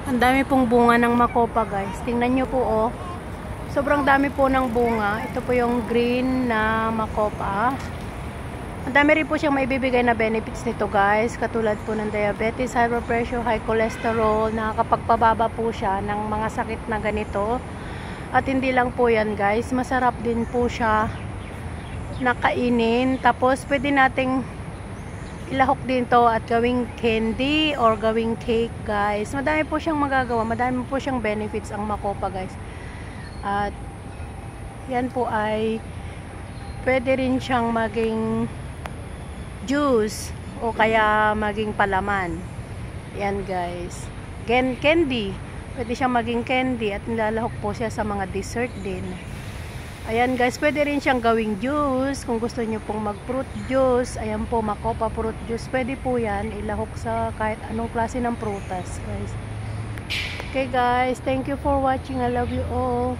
Ang dami pong bunga ng makopa, guys. Tingnan nyo po, oh. Sobrang dami po ng bunga. Ito po yung green na makopa. Ang dami rin po siyang maibibigay na benefits nito, guys. Katulad po ng diabetes, high blood pressure, high cholesterol. Nakakapagpababa po siya ng mga sakit na ganito. At hindi lang po yan, guys. Masarap din po siya nakainin. Tapos, pwede nating ilahok din to at gawing candy or gawing cake, guys. Madami po siyang magagawa. Madami po siyang benefits ang makopa, guys. At yan po ay pwede rin siyang maging juice o kaya maging palaman. Yan, guys. Candy. Pwede siyang maging candy at nilalahok po siya sa mga dessert din. Ayan, guys, pwede rin siyang gawing juice. Kung gusto niyo pong mag-fruit juice, ayan po, makopa fruit juice. Pwede po yan, ilahok sa kahit anong klase ng prutas, guys. Okay, guys, thank you for watching. I love you all.